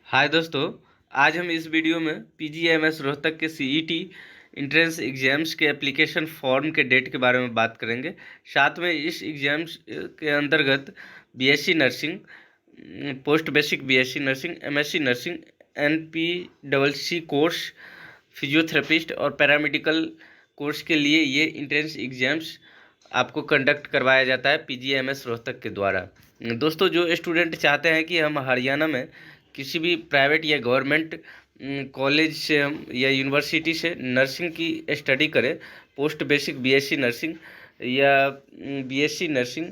हाय दोस्तों, आज हम इस वीडियो में पीजीआईएमएस रोहतक के सीईटी इंट्रेंस एग्जाम्स के एप्लीकेशन फॉर्म के डेट के बारे में बात करेंगे। साथ में इस एग्जाम्स के अंतर्गत BSc nursing, post basic BSc nursing, MSc nursing, एनपीडबलसी कोर्स, फिजियोथेरेपिस्ट और पैरामेडिकल कोर्स के लिए ये इंट्रेंस एग्जाम्स आपको कंडक्ट करवाया जाता है पीजीआईएमएस रोहतक के द्वारा। दोस्तों, जो स्टूडेंट चाहते हैं कि हम हरियाणा में किसी भी प्राइवेट या गवर्नमेंट कॉलेज से हम या यूनिवर्सिटी से नर्सिंग की स्टडी करें, पोस्ट बेसिक बीएससी नर्सिंग या BSc nursing,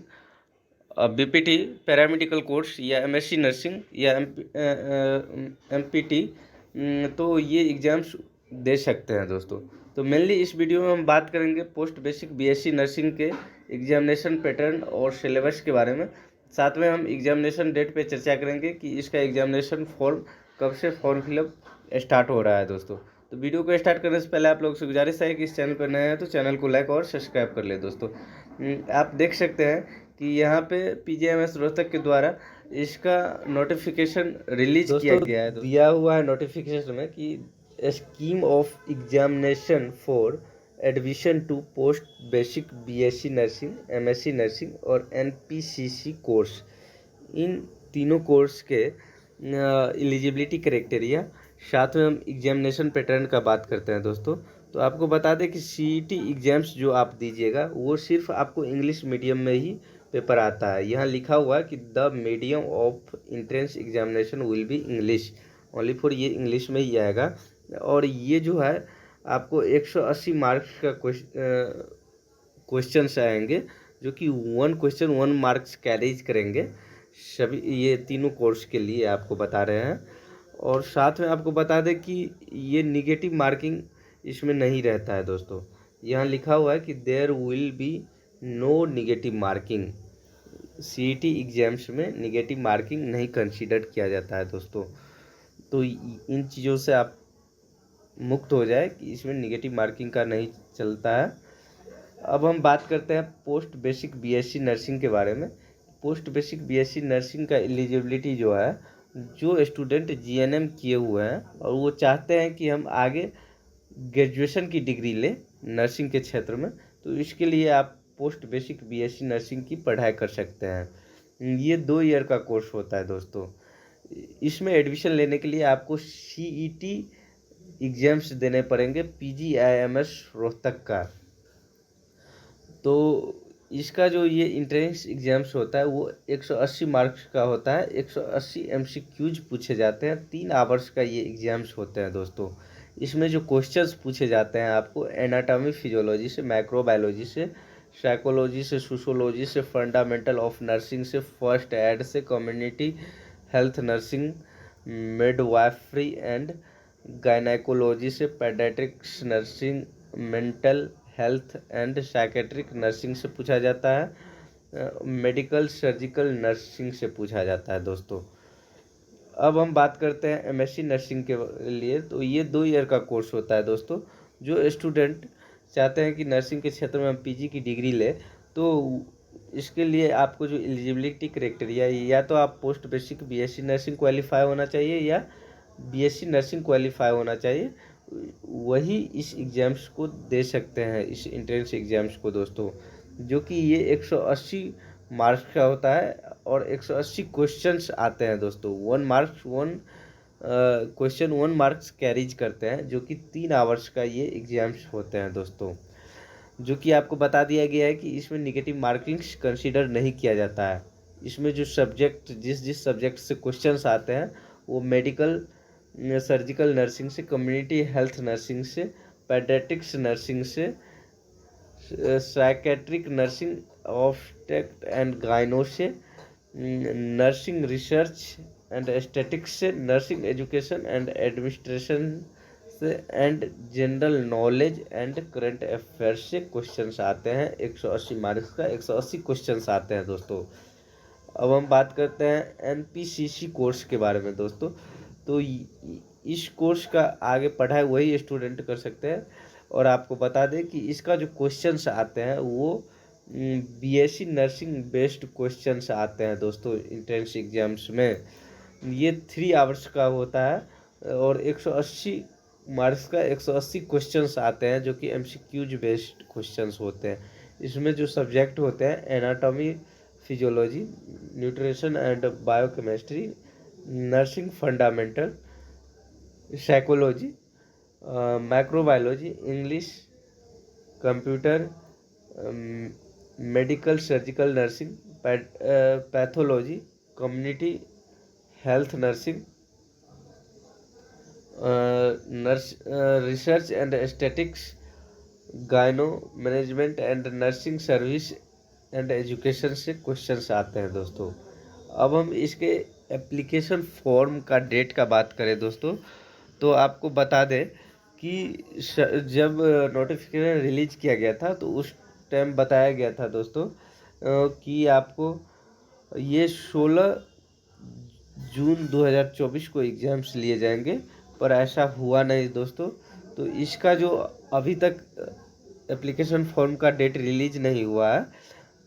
BPT paramedical course या एमएससी नर्सिंग या एमपीटी, तो ये एग्ज़ाम्स दे सकते हैं दोस्तों। तो मेनली इस वीडियो में हम बात करेंगे पोस्ट बेसिक बीएससी नर्सिंग के एग्जामिनेशन पैटर्न और सिलेबस के बारे में। साथ में हम एग्जामिनेशन डेट पे चर्चा करेंगे कि इसका एग्जामिनेशन फॉर्म कब से फॉर्म फिलअप स्टार्ट हो रहा है दोस्तों। तो वीडियो को स्टार्ट करने से पहले आप लोगों से गुजारिश है कि इस चैनल पर नए हैं तो चैनल को लाइक और सब्सक्राइब कर ले दोस्तों। आप देख सकते हैं कि यहाँ पे पीजीआईएमएस रोहतक के द्वारा इसका नोटिफिकेशन रिलीज किया गया है। दिया हुआ है नोटिफिकेशन में कि scheme of examination for admission to post basic BSc nursing, MSc nursing और एनपीसीसी कोर्स, इन तीनों कोर्स के एलिजिबिलिटी क्राइटेरिया, साथ में हम एग्जामिनेशन पैटर्न का बात करते हैं दोस्तों। तो आपको बता दें कि सीईटी एग्जाम्स जो आप दीजिएगा वो सिर्फ आपको इंग्लिश मीडियम में ही पेपर आता है। यहाँ लिखा हुआ है कि the medium of entrance examination will be English only for, ये इंग्लिश में ही आएगा। और ये जो है आपको 180 मार्क्स का क्वेश्चंस आएंगे, जो कि 1 क्वेश्चन 1 मार्क्स कैरीज करेंगे सभी, ये तीनों कोर्स के लिए आपको बता रहे हैं। और साथ में आपको बता दें कि ये निगेटिव मार्किंग इसमें नहीं रहता है दोस्तों। यहाँ लिखा हुआ है कि there will be no negative marking, CET exams में निगेटिव मार्किंग नहीं कंसीडर किया जाता है दोस्तों। तो इन चीज़ों से आप मुक्त हो जाए कि इसमें निगेटिव मार्किंग का नहीं चलता है। अब हम बात करते हैं पोस्ट बेसिक बीएससी नर्सिंग के बारे में। पोस्ट बेसिक बीएससी नर्सिंग का एलिजिबिलिटी जो है, जो स्टूडेंट जीएनएम किए हुए हैं और वो चाहते हैं कि हम आगे ग्रेजुएशन की डिग्री लें नर्सिंग के क्षेत्र में, तो इसके लिए आप पोस्ट बेसिक बीएससी नर्सिंग की पढ़ाई कर सकते हैं। ये 2 ईयर का कोर्स होता है दोस्तों। इसमें एडमिशन लेने के लिए आपको सीईटी एग्जाम्स देने पड़ेंगे पीजीआईएमएस रोहतक का। तो इसका जो ये इंट्रेंस एग्जाम्स होता है वो 180 मार्क्स का होता है। 180 एमसीक्यूज पूछे जाते हैं। 3 आवर्स का ये एग्जाम्स होते हैं दोस्तों। इसमें जो क्वेश्चंस पूछे जाते हैं आपको एनाटॉमी फिजियोलॉजी से, माइक्रोबायोलॉजी से, साइकोलॉजी से, सोशोलॉजी से, फंडामेंटल ऑफ नर्सिंग से, फर्स्ट एड से, community health nursing, midwifery and gynaecology से, paediatrics nursing, mental health and psychiatric nursing से पूछा जाता है, मेडिकल सर्जिकल नर्सिंग से पूछा जाता है दोस्तों। अब हम बात करते हैं एमएससी नर्सिंग के लिए। तो ये 2 ईयर का कोर्स होता है दोस्तों। जो स्टूडेंट चाहते हैं कि नर्सिंग के क्षेत्र में हम पीजी की डिग्री ले, तो इसके लिए आपको जो एलिजिबिलिटी क्राइटेरिया, या तो आप post basic BSc nursing qualify होना चाहिए या बीएससी नर्सिंग क्वालिफाई होना चाहिए, वही इस एग्ज़ाम्स को दे सकते हैं, इस एंट्रेंस एग्ज़ाम्स को दोस्तों। जो कि ये 180 मार्क्स का होता है और 180 क्वेश्चंस आते हैं दोस्तों। 1 क्वेश्चन 1 मार्क्स कैरीज करते हैं, जो कि 3 आवर्स का ये एग्ज़ाम्स होते हैं दोस्तों। जो कि आपको बता दिया गया है कि इसमें निगेटिव मार्किंग्स कंसीडर नहीं किया जाता है। इसमें जो सब्जेक्ट, जिस सब्जेक्ट से क्वेश्चंस आते हैं वो मेडिकल सर्जिकल नर्सिंग से, कम्युनिटी हेल्थ नर्सिंग से, पेडियाट्रिक्स नर्सिंग से, साइकेट्रिक नर्सिंग, ऑब्स्टेट एंड गायनो से, नर्सिंग रिसर्च एंड एस्थेटिक्स से, नर्सिंग एजुकेशन एंड एडमिनिस्ट्रेशन से, and general knowledge and current affairs से क्वेश्चंस आते हैं। 180 मार्क्स का 180 क्वेश्चंस आते हैं दोस्तों। अब हम बात करते हैं एनपीसीसी कोर्स के बारे में दोस्तों। तो इस कोर्स का आगे पढ़ाई वही स्टूडेंट कर सकते हैं। और आपको बता दें कि इसका जो क्वेश्चंस आते हैं वो बीएससी नर्सिंग बेस्ड क्वेश्चंस आते हैं दोस्तों एंट्रेंस एग्जाम्स में। ये 3 आवर्स का होता है और 180 मार्क्स का 180 क्वेश्चंस आते हैं जो कि एमसीक्यूज बेस्ड क्वेश्चंस होते हैं। इसमें जो सब्जेक्ट होते हैं anatomy, physiology, nutrition and biochemistry, nursing fundamental, psychology, microbiology, English, computer, medical surgical nursing, pathology, community health nursing, nurse research and aesthetics, gyno management and nursing service and education से questions आते हैं दोस्तों। अब हम इसके application form का date का बात करें दोस्तों, तो आपको बता दें कि जब नोटिफिकेशन रिलीज किया गया था तो उस टाइम बताया गया था दोस्तों कि आपको ये 16 जून 2024 को एग्ज़ाम्स लिए जाएंगे, पर ऐसा हुआ नहीं दोस्तों। तो इसका जो अभी तक एप्लीकेशन फॉर्म का डेट रिलीज नहीं हुआ है,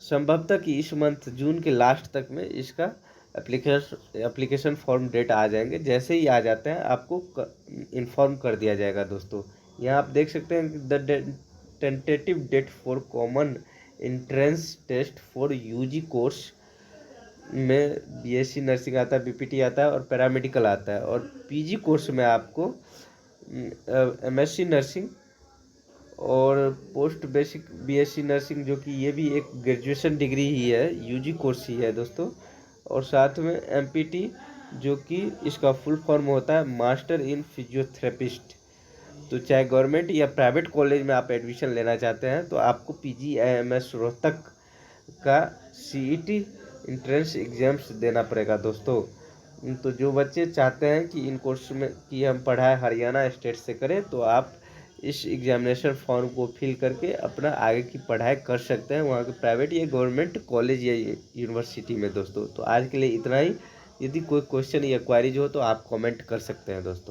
संभवतः कि इस मंथ जून के लास्ट तक में इसका एप्लीकेशन फॉर्म डेट आ जाएंगे। जैसे ही आ जाते हैं आपको इन्फॉर्म कर दिया जाएगा दोस्तों। यहाँ आप देख सकते हैं the tentative date for common entrance test for UG course में बीएससी नर्सिंग आता है, बीपीटी आता है और पैरामेडिकल आता है, और पीजी कोर्स में आपको एमएससी नर्सिंग और पोस्ट बेसिक बीएससी नर्सिंग, जो कि ये भी एक ग्रेजुएशन डिग्री ही है, यूजी कोर्स ही है दोस्तों, और साथ में एमपीटी जो कि इसका फुल फॉर्म होता है मास्टर इन फिजियोथेरेपिस्ट। तो चाहे गवर्नमेंट या प्राइवेट कॉलेज में आप एडमिशन लेना चाहते हैं तो आपको पीजीआईएमएस रोहतक का सीईटी इंट्रेंस एग्जाम्स देना पड़ेगा दोस्तों। तो जो बच्चे चाहते हैं कि इन कोर्स में कि हम पढ़ाई हरियाणा स्टेट से करें, तो आप इस एग्जामिनेशन फॉर्म को फिल करके अपना आगे की पढ़ाई कर सकते हैं वहाँ के प्राइवेट या गवर्नमेंट कॉलेज या यूनिवर्सिटी में दोस्तों। तो आज के लिए इतना ही। यदि कोई क्वेश्चन या क्वारीज हो तो आप कमेंट कर सकते हैं दोस्तों।